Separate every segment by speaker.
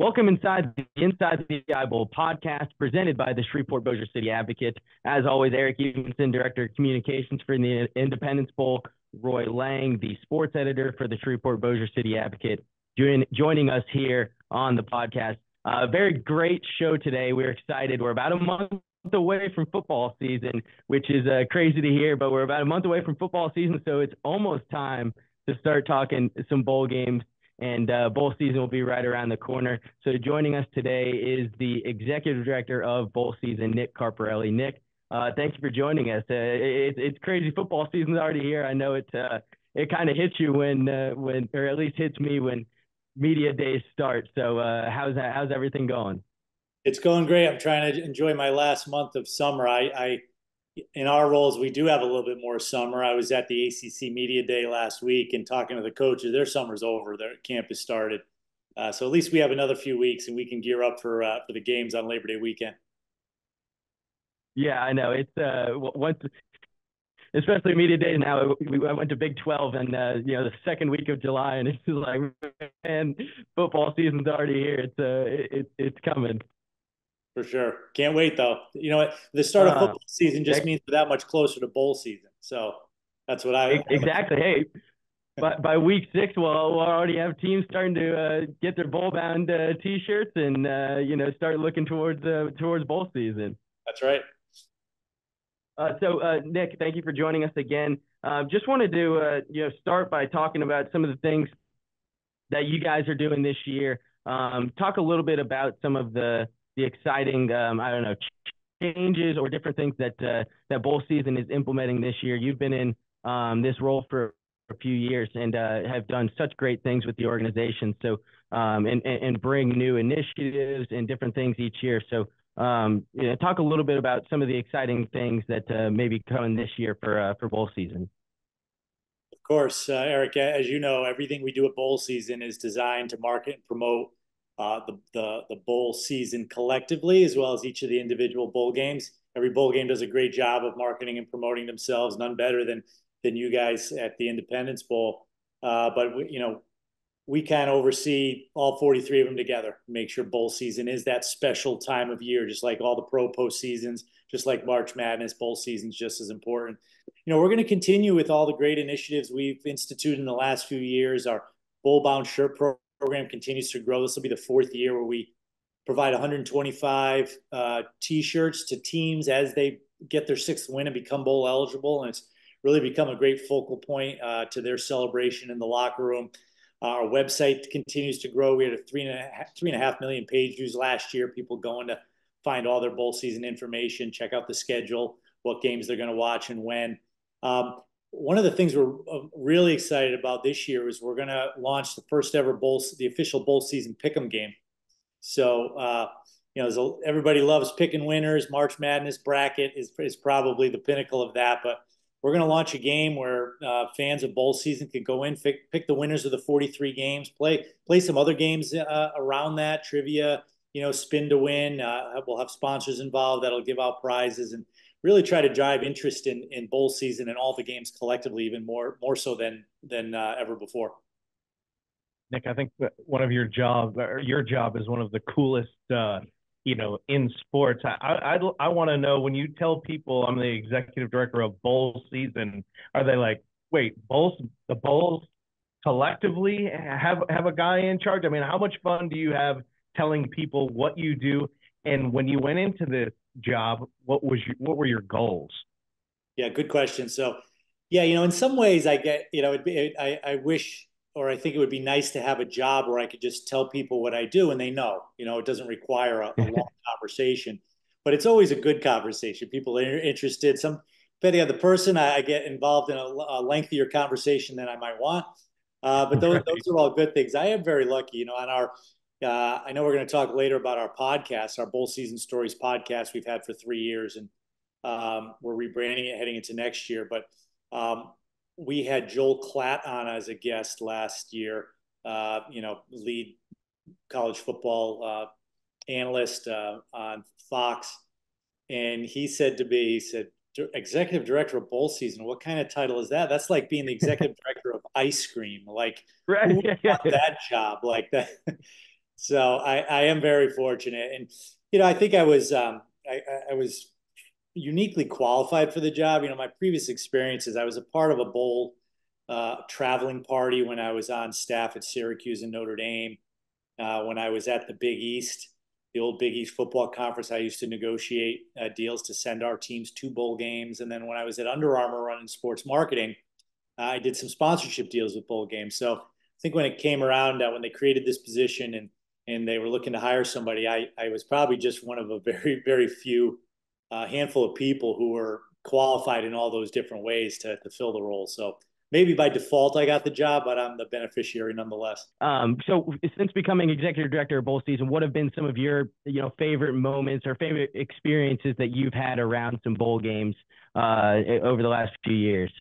Speaker 1: Welcome Inside the Eyeball podcast presented by the Shreveport-Bossier City Advocate. As always, Eric Evenson, Director of Communications for the Independence Bowl, Roy Lang, the sports editor for the Shreveport-Bossier City Advocate, joining us here on the podcast. A very great show today. We're excited. We're about a month away from football season, which is crazy to hear, but we're about a month away from football season, so it's almost time to start talking some bowl games. And bowl season will be right around the corner. So joining us today is the executive director of bowl season, Nick Carparelli. Nick, thank you for joining us. It's crazy. Football season's already here. I know it kind of hits you when, or at least hits me when media days start. So how's everything going?
Speaker 2: It's going great. I'm trying to enjoy my last month of summer. In our roles, we do have a little bit more summer. I was at the ACC Media Day last week and talking to the coaches. Their summer's over. Their camp has started. So at least we have another few weeks and we can gear up for the games on Labor Day weekend.
Speaker 1: Yeah, I know. It's once, especially Media Day now. I went to Big 12 and the second week of July, and it's just like, man, football season's already here. It's coming.
Speaker 2: For sure. Can't wait, though. You know what? The start of football season just means we're that much closer to bowl season. So that's what
Speaker 1: exactly. Hey, by week 6, we'll already have teams starting to get their bowl-bound T-shirts and start looking towards bowl season.
Speaker 2: That's right.
Speaker 1: So Nick, thank you for joining us again. Just wanted to start by talking about some of the things that you guys are doing this year. Talk a little bit about some of the exciting, changes or different things that bowl season is implementing this year. You've been in this role for a few years and have done such great things with the organization. So and bring new initiatives and different things each year. So talk a little bit about some of the exciting things that may be coming this year for bowl season.
Speaker 2: Of course, Eric, as you know, everything we do at bowl season is designed to market and promote the bowl season collectively, as well as each of the individual bowl games. Every bowl game does a great job of marketing and promoting themselves. None better than you guys at the Independence Bowl. But we kind of oversee all 43 of them together. Make sure bowl season is that special time of year, just like all the pro postseasons, just like March Madness. Bowl season's just as important. We're going to continue with all the great initiatives we've instituted in the last few years. Our bowl bound shirt program continues to grow. This will be the 4th year where we provide 125 T-shirts to teams as they get their 6th win and become bowl eligible. And it's really become a great focal point to their celebration in the locker room. Our website continues to grow. We had a 3.5 million page views last year. People going to find all their bowl season information, check out the schedule, what games they're going to watch and when. One of the things we're really excited about this year is we're going to launch the first ever the official bowl season pick'em game. So, everybody loves picking winners. March Madness bracket is probably the pinnacle of that. But we're going to launch a game where fans of bowl season can go in, pick the winners of the 43 games, play some other games around that, trivia, spin to win. We'll have sponsors involved that'll give out prizes and really try to drive interest in bowl season and all the games collectively, even more so than ever before.
Speaker 3: Nick, I think that one of your job is one of the coolest, in sports. I want to know, when you tell people I'm the executive director of bowl season, are they like, wait, the bowls collectively have a guy in charge? I mean, how much fun do you have telling people what you do? And when you went into the job, what were your goals?
Speaker 2: Yeah, good question. So, yeah, in some ways I get, I wish, or I think it would be nice to have a job where I could just tell people what I do and they know, it doesn't require a long conversation, but it's always a good conversation. People are interested. Depending on the person, I get involved in a lengthier conversation than I might want. But those are all good things. I am very lucky, on our, I know we're going to talk later about our podcast, our Bowl Season Stories podcast we've had for 3 years, and we're rebranding it heading into next year. But we had Joel Klatt on as a guest last year, lead college football analyst on Fox. And he said to me, executive director of bowl season, what kind of title is that? That's like being the executive director of ice cream. Like,
Speaker 1: right.
Speaker 2: Who got that job like that? So I am very fortunate, and I think I was uniquely qualified for the job. My previous experiences, I was a part of a bowl traveling party when I was on staff at Syracuse and Notre Dame. When I was at the Big East, the old Big East football conference, I used to negotiate deals to send our teams to bowl games. And then when I was at Under Armour running sports marketing, I did some sponsorship deals with bowl games. So I think when it came around, when they created this position and they were looking to hire somebody, I was probably just one of a very, very few handful of people who were qualified in all those different ways to fill the role. So maybe by default I got the job, but I'm the beneficiary nonetheless.
Speaker 1: So since becoming executive director of bowl season, what have been some of your favorite moments or favorite experiences that you've had around some bowl games over the last few years?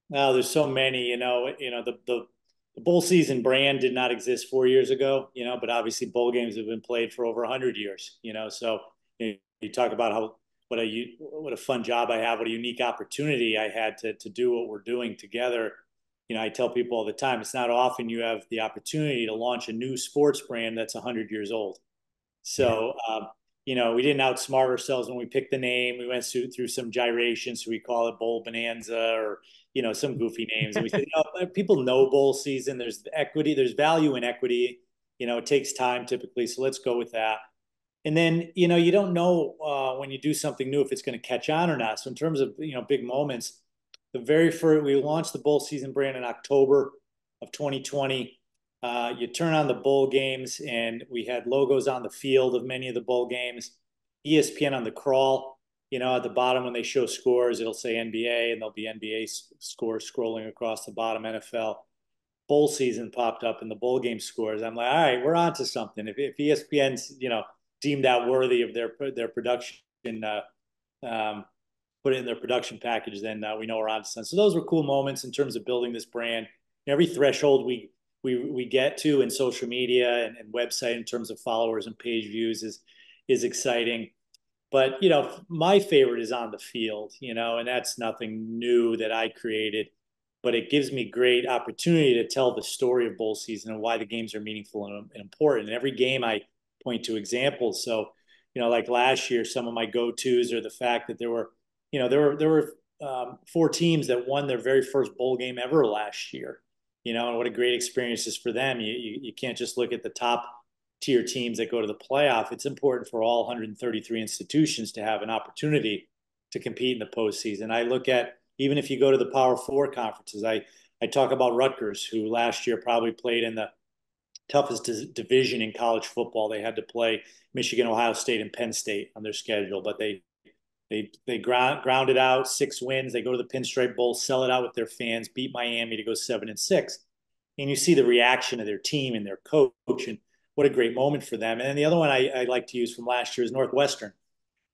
Speaker 2: Now there's so many. The bowl season brand did not exist 4 years ago. But obviously bowl games have been played for over 100 years. So you talk about what a fun job I have, what a unique opportunity I had to do what we're doing together. I tell people all the time, it's not often you have the opportunity to launch a new sports brand that's 100 years old. So, we didn't outsmart ourselves when we picked the name. We went through some gyrations. So we call it Bowl Bonanza or, some goofy names. And we said, people know bowl season. There's equity, there's value in equity. It takes time typically. So let's go with that. And then, you don't know when you do something new if it's going to catch on or not. So in terms of, big moments, the very first, we launched the bowl season brand in October of 2020. You turn on the bowl games, and we had logos on the field of many of the bowl games. ESPN on the crawl, at the bottom when they show scores, it'll say NBA, and there'll be NBA scores scrolling across the bottom. NFL bowl season popped up in the bowl game scores. I'm like, all right, we're on to something. If ESPN's deemed that worthy of their production, put it in their production package, then we know we're on to something. So those were cool moments in terms of building this brand. Every threshold we get to in social media and website in terms of followers and page views is exciting. But my favorite is on the field, and that's nothing new that I created, but it gives me great opportunity to tell the story of bowl season and why the games are meaningful and important. And every game I point to examples. So, like last year, some of my go-tos are the fact that there were 4 teams that won their very first bowl game ever last year. And what a great experience is for them. You can't just look at the top tier teams that go to the playoff. It's important for all 133 institutions to have an opportunity to compete in the postseason. I look at, even if you go to the Power Four conferences, I talk about Rutgers, who last year probably played in the toughest division in college football. They had to play Michigan, Ohio State, and Penn State on their schedule, but they grounded out 6 wins. They go to the Pinstripe Bowl, sell it out with their fans, beat Miami to go 7-6. And you see the reaction of their team and their coach, and what a great moment for them. And then the other one I like to use from last year is Northwestern.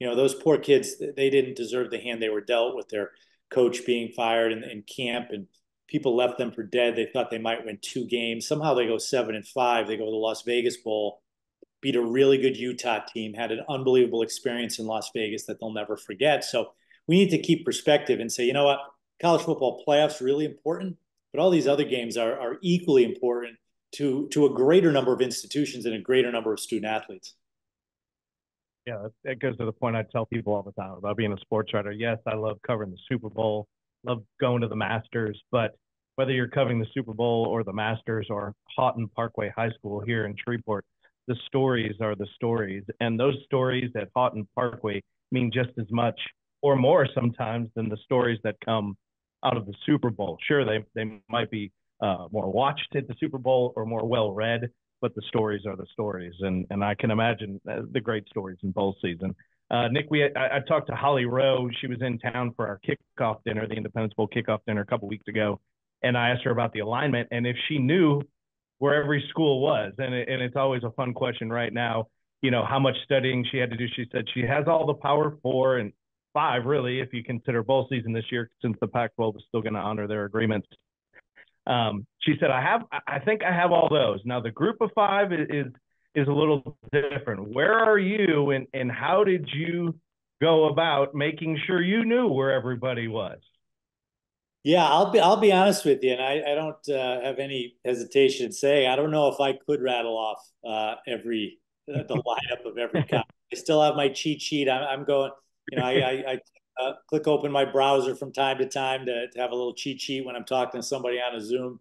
Speaker 2: Those poor kids, they didn't deserve the hand they were dealt with their coach being fired in camp, and people left them for dead. They thought they might win 2 games. Somehow they go 7-5. They go to the Las Vegas Bowl, beat a really good Utah team, had an unbelievable experience in Las Vegas that they'll never forget. So we need to keep perspective and say, you know what, college football playoffs are really important, but all these other games are equally important to a greater number of institutions and a greater number of student athletes.
Speaker 3: Yeah, that goes to the point I tell people all the time about being a sports writer. Yes, I love covering the Super Bowl, love going to the Masters, but whether you're covering the Super Bowl or the Masters or Houghton Parkway High School here in Shreveport, the stories are the stories. And those stories at Houghton Parkway mean just as much or more sometimes than the stories that come out of the Super Bowl. Sure, they might be more watched at the Super Bowl or more well-read, but the stories are the stories. And I can imagine the great stories in bowl season. Nick, I talked to Holly Rowe. She was in town for our kickoff dinner, the Independence Bowl kickoff dinner a couple weeks ago. And I asked her about the alignment and if she knew where every school was. And it's always a fun question right now, how much studying she had to do. She said she has all the Power 4 and 5, really, if you consider bowl season this year, since the Pac-12 is still going to honor their agreements. She said, I think I have all those. Now, the group of 5 is a little different. Where are you and how did you go about making sure you knew where everybody was?
Speaker 2: Yeah, I'll be honest with you, and I don't have any hesitation in saying I don't know if I could rattle off every the lineup of every con. I still have my cheat sheet. I'm going, I click open my browser from time to time to have a little cheat sheet when I'm talking to somebody on a Zoom.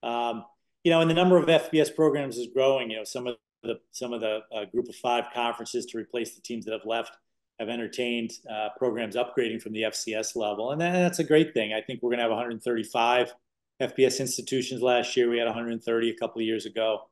Speaker 2: Um, and the number of FBS programs is growing. Some of the group of five conferences to replace the teams that have left have entertained programs upgrading from the FCS level, and that's a great thing. I think we're going to have 135 FBS institutions last year. We had 130 a couple of years ago,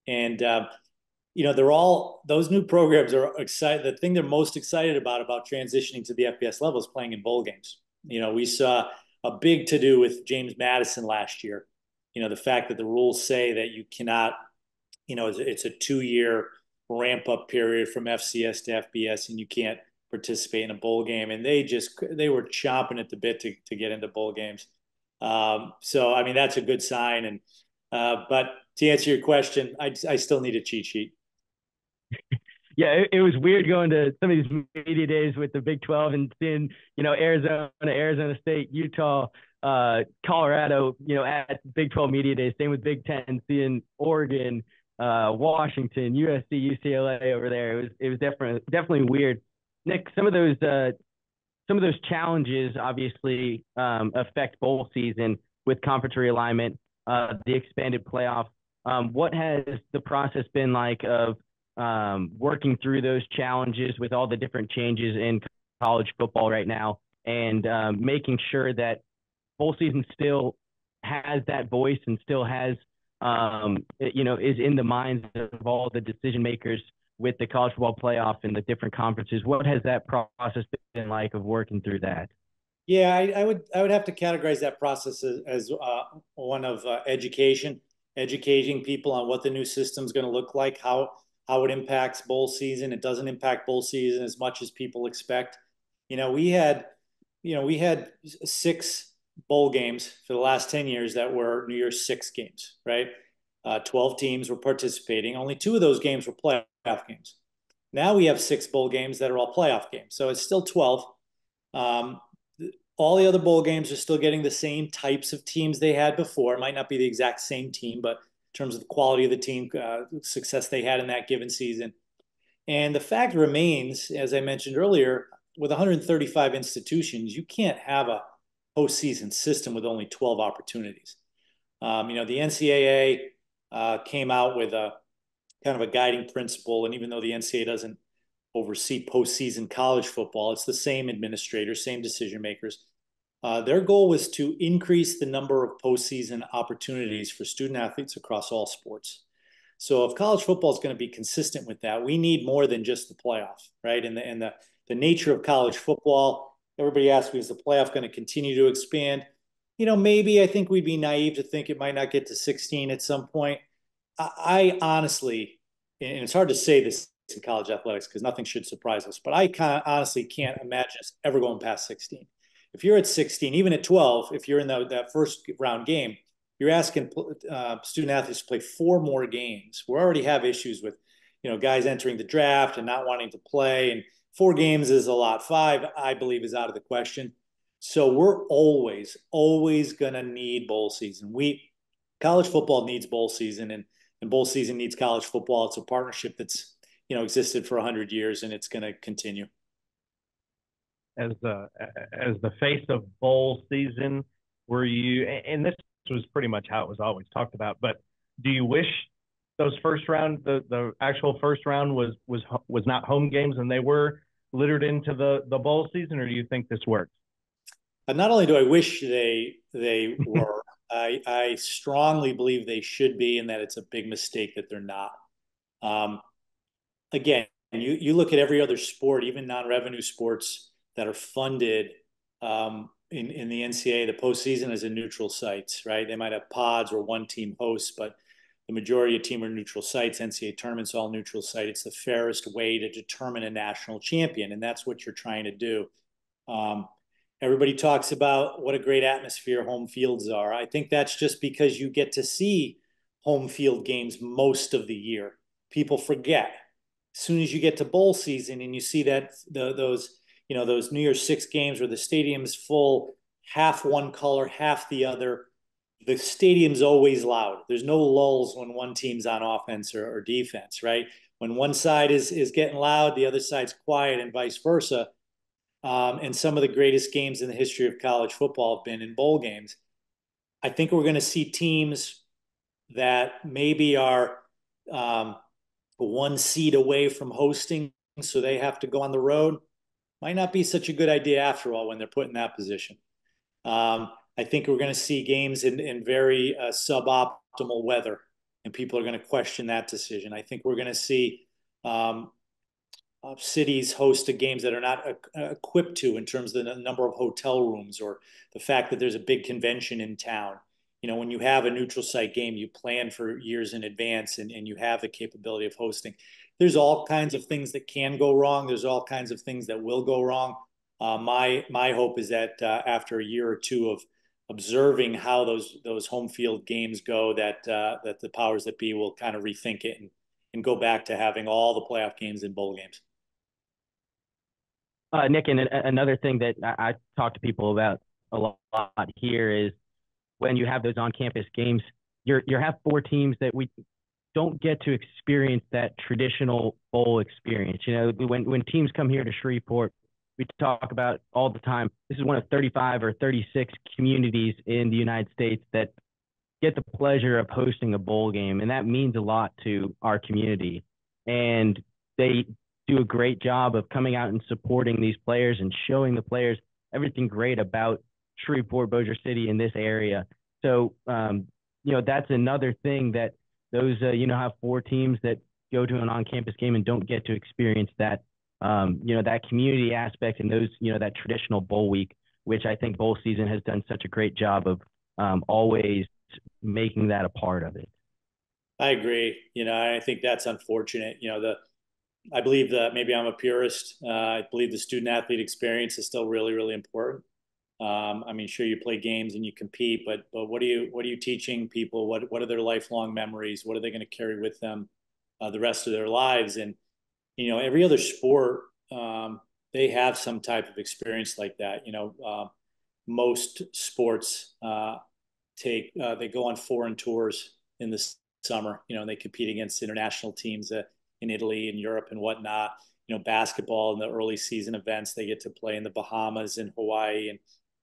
Speaker 2: and they're all those new programs are excited. The thing they're most excited about transitioning to the FBS level is playing in bowl games. We saw a big to do with James Madison last year. The fact that the rules say that you cannot, it's a 2-year ramp up period from FCS to FBS, and you can't participate in a bowl game. And they were chomping at the bit to get into bowl games. So I mean that's a good sign. And but to answer your question, I still need a cheat sheet.
Speaker 1: Yeah, it was weird going to some of these media days with the Big 12 and seeing, Arizona State, Utah, Colorado, at Big 12 media days. Same with Big 10, seeing Oregon, Washington, USC, UCLA over there. It was definitely weird. Nick, some of those challenges obviously affect bowl season with conference realignment, the expanded playoff. What has the process been like of working through those challenges with all the different changes in college football right now, and making sure that bowl season still has that voice and still has, is in the minds of all the decision makers with the college football playoff and the different conferences? What has that process been like of working through that?
Speaker 2: Yeah, I would have to categorize that process as one of educating people on what the new system is going to look like, how it impacts bowl season. It doesn't impact bowl season as much as people expect. We had 6 bowl games for the last 10 years that were New Year's Six games, right? 12 teams were participating. Only 2 of those games were playoff games. Now we have 6 bowl games that are all playoff games. So it's still 12. Um, all the other bowl games are still getting the same types of teams they had before. It might not be the exact same team, but in terms of the quality of the team, success they had in that given season. And the fact remains, as I mentioned earlier, with 135 institutions, you can't have a postseason system with only 12 opportunities. The NCAA came out with a kind of a guiding principle, and even though the NCAA doesn't oversee postseason college football, it's the same administrators, same decision makers. Their goal was to increase the number of postseason opportunities for student athletes across all sports. So if college football is going to be consistent with that, we need more than just the playoff, right? And the nature of college football, everybody asks me, is the playoff going to continue to expand? Maybe I think we'd be naive to think it might not get to 16 at some point. I honestly, and it's hard to say this in college athletics because nothing should surprise us, but I honestly can't imagine us ever going past 16. If you're at 16, even at 12, if you're in that first round game, you're asking student athletes to play 4 more games. We already have issues with, guys entering the draft and not wanting to play, and 4 games is a lot. 5, I believe, is out of the question. So we're always going to need bowl season. College football needs bowl season, and bowl season needs college football. It's a partnership that's existed for 100 years, and it's going to continue.
Speaker 3: As the face of bowl season, were you? And this was pretty much how it was always talked about. But do you wish those first round, the actual first round was not home games and they were littered into the bowl season, or do you think this works?
Speaker 2: Not only do I wish they were, I strongly believe they should be, and that it's a big mistake that they're not. Again, you look at every other sport, even non-revenue sports that are funded in the NCAA, the postseason is a neutral sites, right? They might have pods or one team hosts, but the majority of team are neutral sites. NCAA tournaments all neutral site. It's the fairest way to determine a national champion, and that's what you're trying to do. Everybody talks about what a great atmosphere home fields are. I think that's just because you get to see home field games most of the year. People forget. As soon as you get to bowl season and you see that those New Year's Six games where the stadium's full, half one color, half the other. The stadium's always loud. There's no lulls when one team's on offense or defense, right? When one side is getting loud, the other side's quiet, and vice versa. And some of the greatest games in the history of college football have been in bowl games. I think we're going to see teams that maybe are one seed away from hosting, so they have to go on the road. Might not be such a good idea after all when they're put in that position. I think we're going to see games in very suboptimal weather, and people are going to question that decision. I think we're going to see cities host games that are not equipped to in terms of the number of hotel rooms or the fact that there's a big convention in town. You know, when you have a neutral site game, you plan for years in advance and you have the capability of hosting. There's all kinds of things that can go wrong. There's all kinds of things that will go wrong. My hope is that after a year or two of observing how those home field games go, that the powers that be will kind of rethink it and go back to having all the playoff games in bowl games.
Speaker 1: Nick, and another thing that I talk to people about a lot here is when you have those on-campus games, you have four teams that we don't get to experience that traditional bowl experience. You know, when teams come here to Shreveport, we talk about all the time, this is one of 35 or 36 communities in the United States that get the pleasure of hosting a bowl game, and that means a lot to our community. And they do a great job of coming out and supporting these players and showing the players everything great about Shreveport-Bossier City in this area. So, you know, that's another thing that those, you know, have four teams that go to an on-campus game and don't get to experience that, you know, that community aspect and those, you know, that traditional bowl week, which I think bowl season has done such a great job of always making that a part of it.
Speaker 2: I agree. You know, I think that's unfortunate. You know, I believe that maybe I'm a purist. I believe the student athlete experience is still really, really important. I mean, sure, you play games and you compete, but what are you teaching people? What are their lifelong memories? What are they going to carry with them the rest of their lives? And you know, every other sport, they have some type of experience like that. You know, most sports they go on foreign tours in the summer. You know, and they compete against international teams in Italy and Europe and whatnot. You know, basketball in the early season events, they get to play in the Bahamas and Hawaii and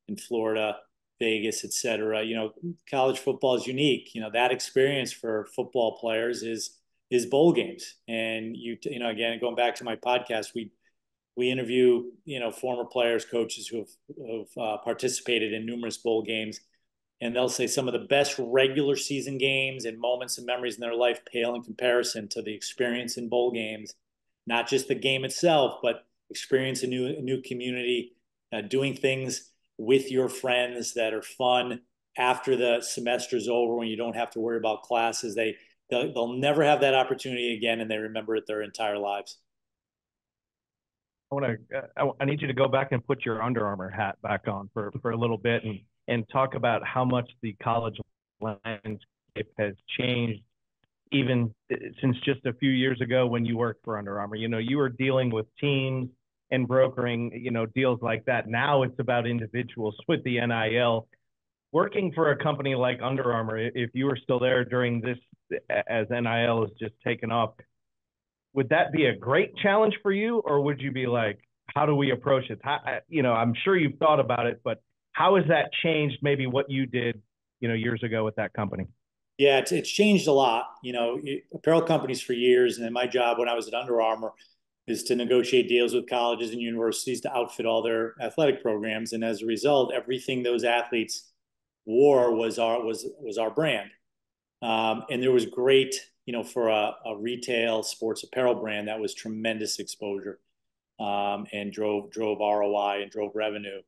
Speaker 2: in Florida, Vegas, et cetera. You know, college football is unique. You know, that experience for football players is bowl games. And you know, again, going back to my podcast, we interview, you know, former players, coaches who have participated in numerous bowl games, and they'll say some of the best regular season games and moments and memories in their life pale in comparison to the experience in bowl games. Not just the game itself, but experience a new community, doing things with your friends that are fun after the semester's over when you don't have to worry about classes. They'll never have that opportunity again, and they remember it their entire lives.
Speaker 3: I need you to go back and put your Under Armour hat back on for a little bit and talk about how much the college landscape has changed even since just a few years ago when you worked for Under Armour. You know, you were dealing with teams and brokering, you know, deals like that. Now it's about individuals with the NIL. Working for a company like Under Armour, if you were still there during this, as NIL is just taken off, would that be a great challenge for you, or would you be like, how do we approach it? You know, I'm sure you've thought about it, but how has that changed maybe what you did, you know, years ago with that company?
Speaker 2: Yeah, it's changed a lot. You know, apparel companies for years, and then my job when I was at Under Armour is to negotiate deals with colleges and universities to outfit all their athletic programs. And as a result, everything those athletes wore was our brand. And there was great, you know, for a retail sports apparel brand, that was tremendous exposure, and drove ROI and drove revenue.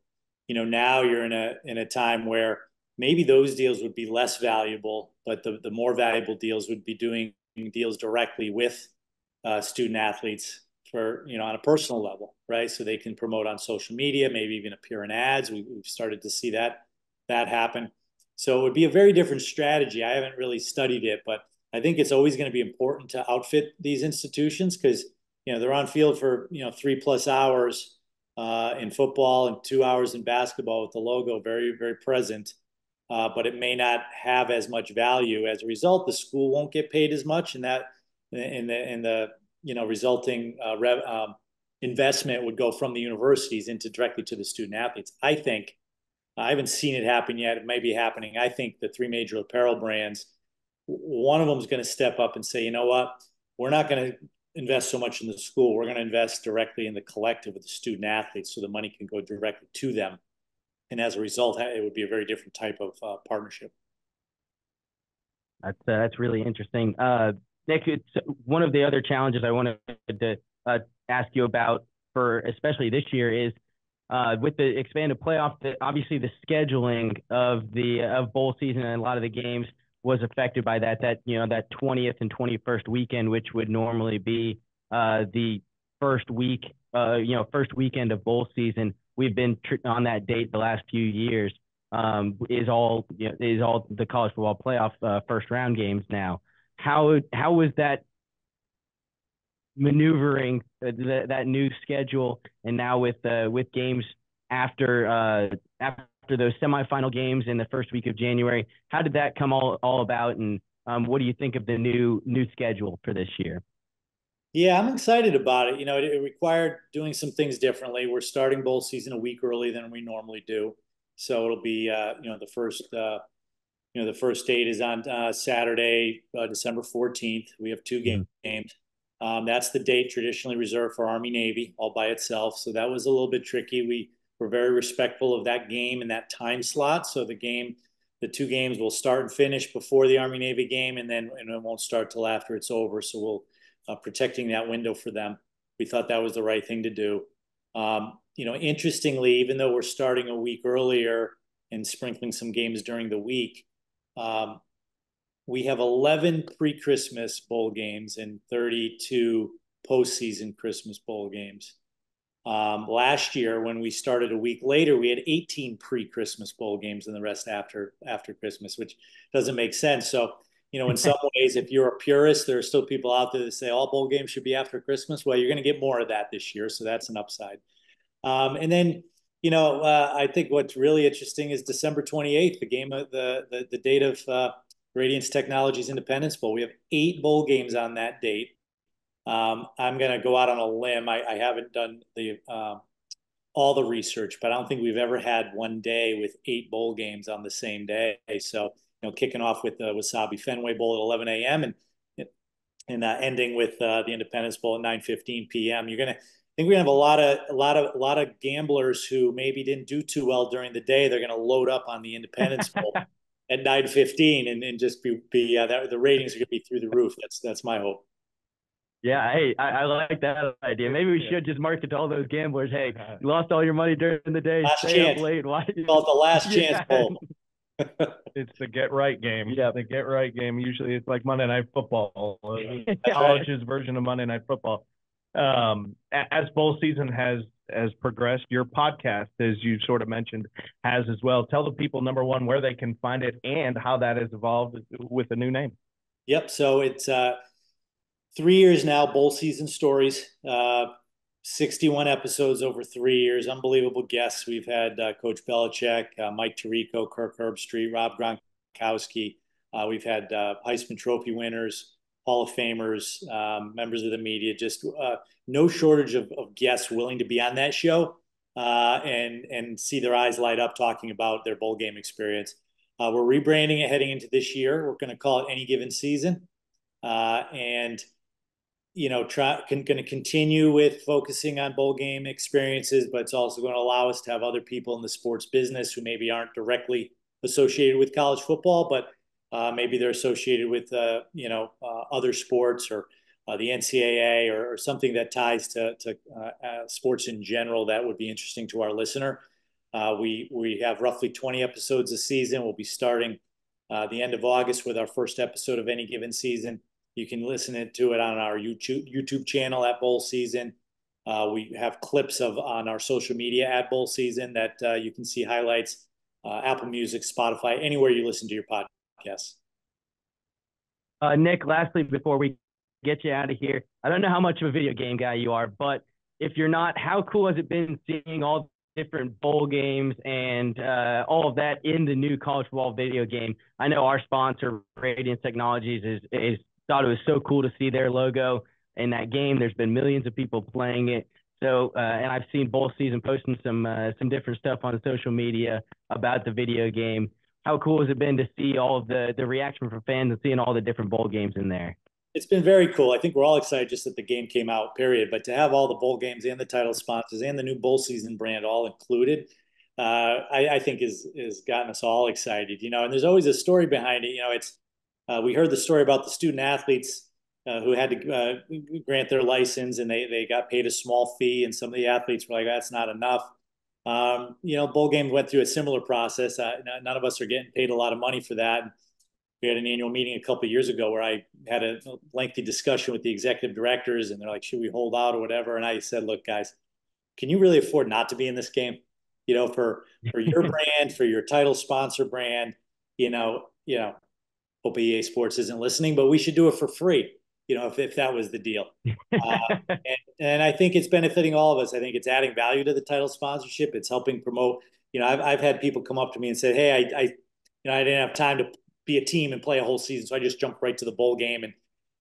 Speaker 2: You know, now you're in a time where maybe those deals would be less valuable, but the more valuable deals would be doing deals directly with student athletes for, you know, on a personal level, right? So they can promote on social media, maybe even appear in ads. We've started to see that happen. So it would be a very different strategy. I haven't really studied it, but I think it's always going to be important to outfit these institutions because, you know, they're on field for, you know, 3+ hours in football and 2 hours in basketball with the logo very, very present. But it may not have as much value. As a result, the school won't get paid as much, and that in the resulting investment would go from the universities into directly to the student athletes. I think I haven't seen it happen yet. It may be happening. I think the three major apparel brands, one of them is going to step up and say, you know what, we're not going to invest so much in the school. We're going to invest directly in the collective of the student athletes, so the money can go directly to them. And as a result, it would be a very different type of partnership.
Speaker 1: That's really interesting. Nick, it's one of the other challenges I wanted to ask you about for especially this year is with the expanded playoff. Obviously, the scheduling of bowl season and a lot of the games was affected by that 20th and 21st weekend, which would normally be the first weekend of bowl season. We've been on that date the last few years. Is all the college football playoff first round games now. How was that maneuvering that new schedule, and now with games after those semifinal games in the first week of January? How did that come all about, and what do you think of the new schedule for this year?
Speaker 2: Yeah, I'm excited about it. It required doing some things differently. We're starting bowl season a week early than we normally do, so it'll be the first date is on Saturday, December 14th. We have two games. That's the date traditionally reserved for Army Navy all by itself. So that was a little bit tricky. We were very respectful of that game and that time slot. So the two games will start and finish before the Army Navy game, and it won't start till after it's over. So we'll protecting that window for them. We thought that was the right thing to do. Interestingly, even though we're starting a week earlier and sprinkling some games during the week, we have 11 pre-Christmas bowl games and 32 postseason Christmas bowl games. Last year, when we started a week later, we had 18 pre-Christmas bowl games and the rest after Christmas, which doesn't make sense. So, in some ways, if you're a purist, there are still people out there that say all bowl games should be after Christmas. Well, you're going to get more of that this year, so that's an upside. And then, I think what's really interesting is December 28th, the game of the date of Radiance Technologies Independence Bowl. We have 8 bowl games on that date. I'm going to go out on a limb. I haven't done all the research, but I don't think we've ever had one day with 8 bowl games on the same day. So, kicking off with the Wasabi Fenway Bowl at 11 a.m. and ending with the Independence Bowl at 9:15 p.m. I think we're gonna have a lot of gamblers who maybe didn't do too well during the day. They're gonna load up on the Independence Bowl at 9:15 and just be the ratings are gonna be through the roof. That's my hope.
Speaker 1: Yeah, hey, I like that idea. Maybe we should just market to all those gamblers. Hey, you lost all your money during the day. Stay up late. Why?
Speaker 2: It's called the last chance bowl.
Speaker 3: It's the get right game. Yeah, the get right game. Usually it's like Monday Night Football, college's version of Monday Night Football. As bowl season has progressed, your podcast, as you sort of mentioned, has as well. Tell the people, number one, where they can find it and how that has evolved with the new name.
Speaker 2: Yep. So it's 3 years now, bowl season stories. 61 episodes over 3 years. Unbelievable guests. We've had Coach Belichick, Mike Tirico, Kirk Herbstreit, Rob Gronkowski. We've had Heisman Trophy winners, Hall of Famers, members of the media. Just no shortage of guests willing to be on that show and see their eyes light up talking about their bowl game experience. We're rebranding it heading into this year. We're going to call it Any Given Season. And going to continue with focusing on bowl game experiences, but it's also going to allow us to have other people in the sports business who maybe aren't directly associated with college football, but maybe they're associated with other sports or the NCAA or something that ties to sports in general that would be interesting to our listener. We have roughly 20 episodes a season. We'll be starting the end of August with our first episode of Any Given Season. You can listen to it on our YouTube channel at Bowl Season. We have clips on our social media at Bowl Season that you can see highlights, Apple Music, Spotify, anywhere you listen to your podcasts.
Speaker 1: Nick, lastly, before we get you out of here, I don't know how much of a video game guy you are, but if you're not, how cool has it been seeing all different bowl games and all of that in the new college football video game? I know our sponsor, Radiance Technologies, is thought it was so cool to see their logo in that game. There's been millions of people playing it. So, and I've seen bowl season posting some different stuff on social media about the video game. How cool has it been to see all of the reaction from fans and seeing all the different bowl games in there?
Speaker 2: It's been very cool. I think we're all excited just that the game came out, period. But to have all the bowl games and the title sponsors and the new bowl season brand all included, I think is gotten us all excited. And there's always a story behind it. It's we heard the story about the student athletes who had to grant their license, and they got paid a small fee, and some of the athletes were like, "That's not enough." Bowl games went through a similar process. None of us are getting paid a lot of money for that. We had an annual meeting a couple of years ago where I had a lengthy discussion with the executive directors, and they're like, should we hold out or whatever? And I said, look, guys, can you really afford not to be in this game? For your brand, for your title sponsor brand, hope EA Sports isn't listening, but we should do it for free, if that was the deal. And I think it's benefiting all of us. I think it's adding value to the title sponsorship. It's helping promote, I've had people come up to me and say, hey, I didn't have time to be a team and play a whole season, so I just jumped right to the bowl game.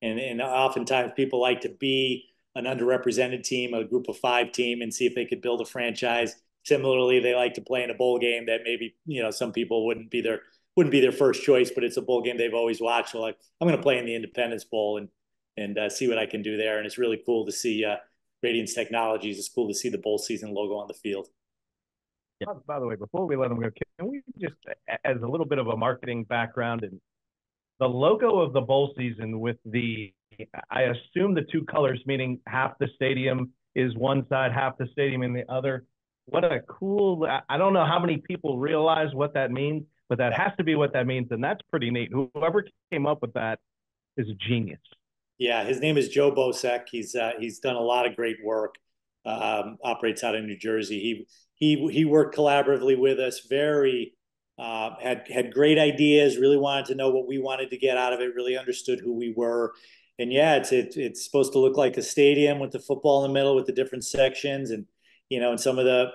Speaker 2: And oftentimes people like to be an underrepresented team, a group of 5 team, and see if they could build a franchise. Similarly, they like to play in a bowl game that maybe some people wouldn't be their first choice, but it's a bowl game they've always watched. So like, I'm going to play in the Independence Bowl and see what I can do there. And it's really cool to see Radiance Technologies. It's cool to see the bowl season logo on the field.
Speaker 3: Yeah. By the way, before we let them go, can we just, as a little bit of a marketing background, and the logo of the bowl season with I assume the 2 colors, meaning half the stadium is one side, half the stadium in the other. What a cool, I don't know how many people realize what that means, but that has to be what that means. And that's pretty neat. Whoever came up with that is a genius.
Speaker 2: Yeah, his name is Joe Bosek. He's done a lot of great work. Operates out of New Jersey. He worked collaboratively with us. Had great ideas. Really wanted to know what we wanted to get out of it. Really understood who we were. And yeah, it's supposed to look like a stadium with the football in the middle with the different sections. And and some of the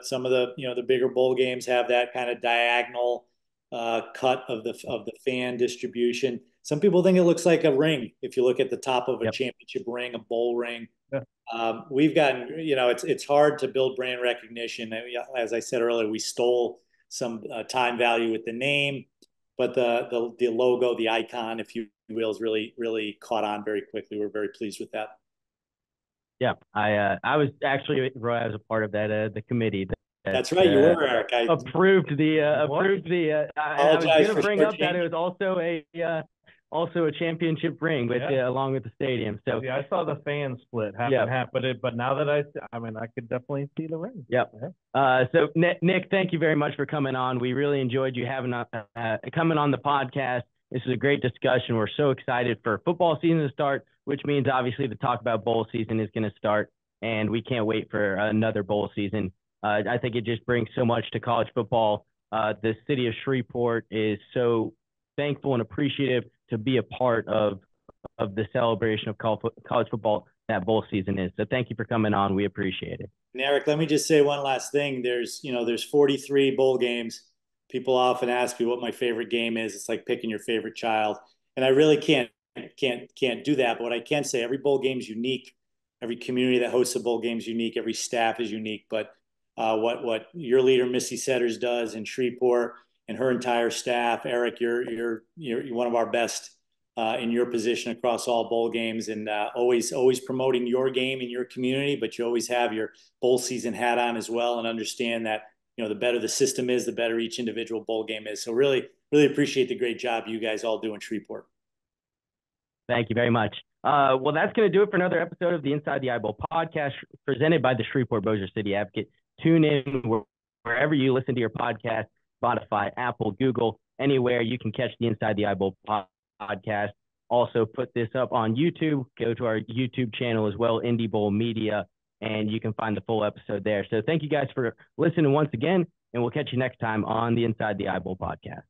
Speaker 2: the bigger bowl games have that kind of diagonal cut of the fan distribution. Some people think it looks like a ring if you look at the top of a championship ring, a bowl ring. Yeah. We've gotten, it's hard to build brand recognition. As I said earlier, we stole some time value with the name, but the logo, the icon, if you will, is really caught on very quickly. We're very pleased with that.
Speaker 1: Yeah, I was actually, Roy, I was a part of that the committee.
Speaker 2: That's right, you were, Eric.
Speaker 1: I was going to bring up that it was also a championship ring with along with the stadium. So
Speaker 3: yeah, I saw the fan split half and half, but now that I could definitely see the ring.
Speaker 1: Yep. So Nick, thank you very much for coming on. We really enjoyed you coming on the podcast. This is a great discussion. We're so excited for football season to start, which means obviously the talk about bowl season is going to start, and we can't wait for another bowl season. I think it just brings so much to college football. The city of Shreveport is so thankful and appreciative to be a part of the celebration of college football that bowl season is. So thank you for coming on. We appreciate it.
Speaker 2: And Eric, let me just say one last thing. There's 43 bowl games. People often ask me what my favorite game is. It's like picking your favorite child. And I really can't do that. But what I can say, every bowl game is unique. Every community that hosts a bowl game is unique. Every staff is unique. But what your leader, Missy Setters, does in Shreveport and her entire staff, Eric, you're one of our best in your position across all bowl games, and always promoting your game in your community. But you always have your bowl season hat on as well, and understand that the better the system is, the better each individual bowl game is. So really appreciate the great job you guys all do in Shreveport.
Speaker 1: Thank you very much. Well, that's going to do it for another episode of the Inside the Eyeball podcast presented by the Shreveport-Bossier City Advocate. Tune in wherever you listen to your podcast, Spotify, Apple, Google, anywhere you can catch the Inside the Eyeball podcast. Also put this up on YouTube. Go to our YouTube channel as well, Indie Bowl Media, and you can find the full episode there. So thank you guys for listening once again, and we'll catch you next time on the Inside the Eyeball podcast.